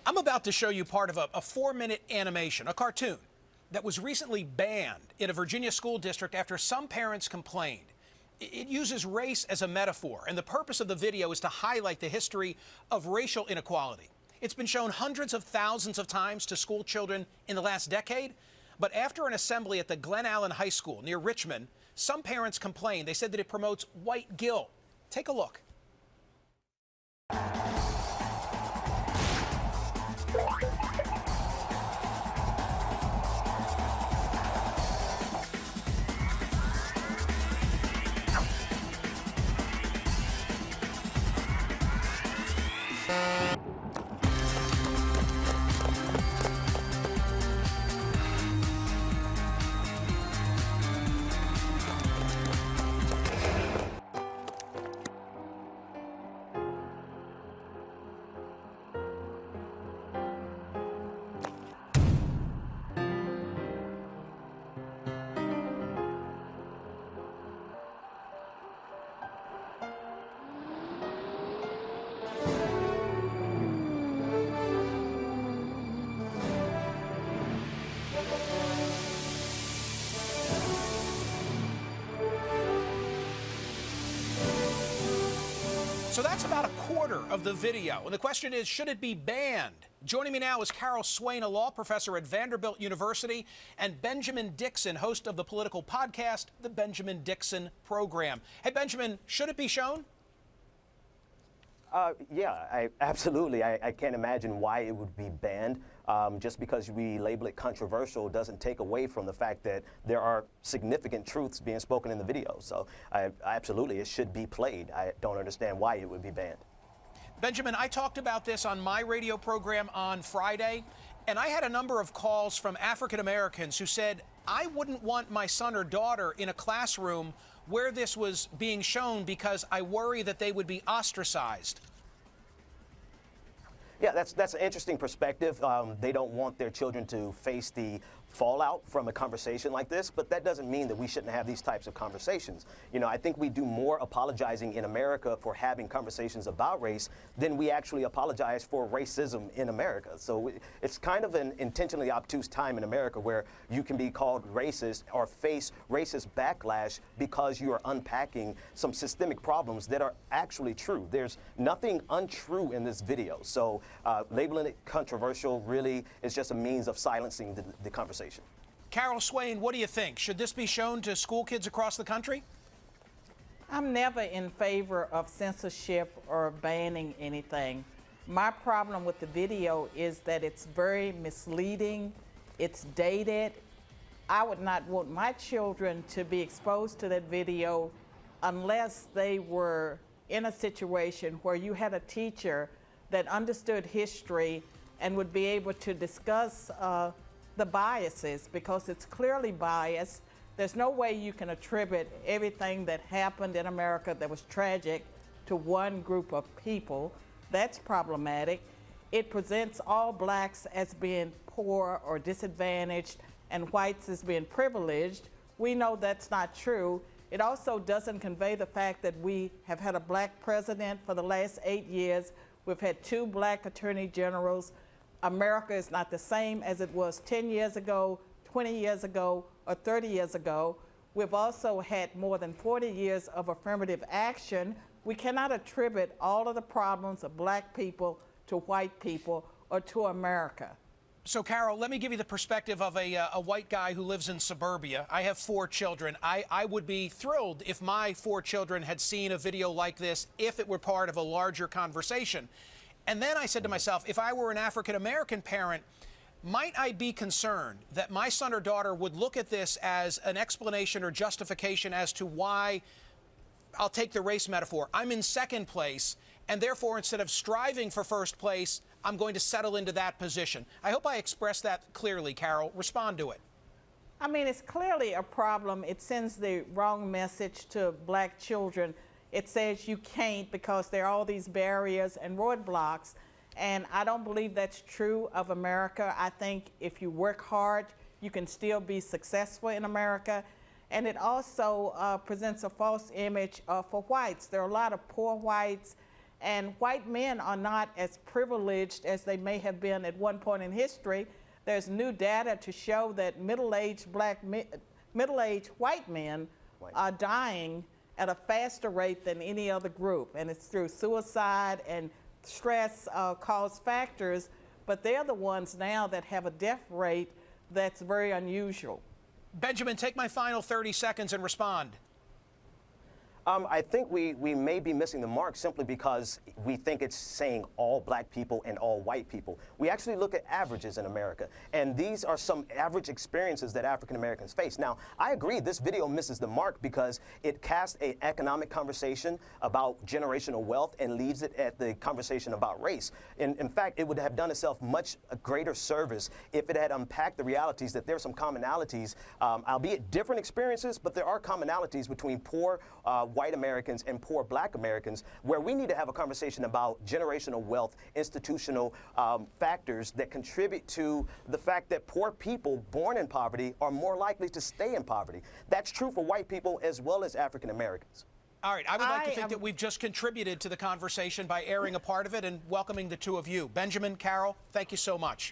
I'm about to show you part of a 4-minute animation, a cartoon, that was recently banned in a Virginia school district after some parents complained. It uses race as a metaphor, and the purpose of the video is to highlight the history of racial inequality. It's been shown hundreds of thousands of times to school children in the last decade, but after an assembly at the Glen Allen High School near Richmond, some parents complained. They said that it promotes white guilt. Take a look. So that's about a quarter of the video. And the question is, should it be banned? Joining me now is Carol Swain, a law professor at Vanderbilt University, and Benjamin Dixon, host of the political podcast, The Benjamin Dixon Program. Hey, Benjamin, should it be shown? Yeah, absolutely. I can't imagine why it would be banned. Just because we label it controversial doesn't take away from the fact that there are significant truths being spoken in the video. So absolutely, it should be played. I don't understand why it would be banned. Benjamin, I talked about this on my radio program on Friday, and I had a number of calls from African Americans who said, I wouldn't want my son or daughter in a classroom where this was being shown because I worry that they would be ostracized. Yeah, that's an interesting perspective. They don't want their children to face the fallout from a conversation like this, but that doesn't mean that we shouldn't have these types of conversations. You know, I think we do more apologizing in America for having conversations about race than we actually apologize for racism in America. So it's kind of an intentionally obtuse time in America where you can be called racist or face racist backlash because you are unpacking some systemic problems that are actually true. There's nothing untrue in this video. So labeling it controversial really is just a means of silencing the conversation. Carol Swain, what do you think? Should this be shown to school kids across the country? I'm never in favor of censorship or banning anything. My problem with the video is that it's very misleading, it's dated. I would not want my children to be exposed to that video unless they were in a situation where you had a teacher that understood history and would be able to discuss the biases, because it's clearly biased. There's no way you can attribute everything that happened in America that was tragic to one group of people. That's problematic. It presents all blacks as being poor or disadvantaged and whites as being privileged. We know that's not true. It also doesn't convey the fact that we have had a black president for the last 8 years. We've had 2 black attorney generals. America is not the same as it was 10 years ago, 20 years ago, or 30 years ago. We've also had more than 40 years of affirmative action. We cannot attribute all of the problems of black people to white people or to America. So, Carol, let me give you the perspective of a white guy who lives in suburbia. I have 4 children. I would be thrilled if my 4 children had seen a video like this, if it were part of a larger conversation. And then I said to myself, if I were an African-American parent, might I be concerned that my son or daughter would look at this as an explanation or justification as to why, I'll take the race metaphor, I'm in second place, and therefore instead of striving for first place, I'm going to settle into that position. I hope I expressed that clearly, Carol. Respond to it. I mean, it's clearly a problem. It sends the wrong message to black children. It says you can't because there are all these barriers and roadblocks. And I don't believe that's true of America. I think if you work hard, you can still be successful in America. And it also presents a false image for whites. There are a lot of poor whites And white men are not as privileged as they may have been at one point in history. There's new data to show that middle-aged white men are dying at a faster rate than any other group, and it's through suicide and stress caused factors, but they're the ones now that have a death rate that's very unusual. Benjamin, take my final 30 seconds and respond. I think we may be missing the mark simply because we think it's saying all black people and all white people. We actually look at averages in America, and these are some average experiences that African Americans face. Now, I agree this video misses the mark because it casts an economic conversation about generational wealth and leaves it at the conversation about race. In fact, it would have done itself much a greater service if it had unpacked the realities that there are some commonalities, albeit different experiences, but there are commonalities between poor white Americans and poor black Americans, where we need to have a conversation about generational wealth, institutional factors that contribute to the fact that poor people born in poverty are more likely to stay in poverty. That's true for white people as well as African Americans. All right, I would like to think that we've just contributed to the conversation by airing a part of it and welcoming the two of you. Benjamin, Carol, thank you so much.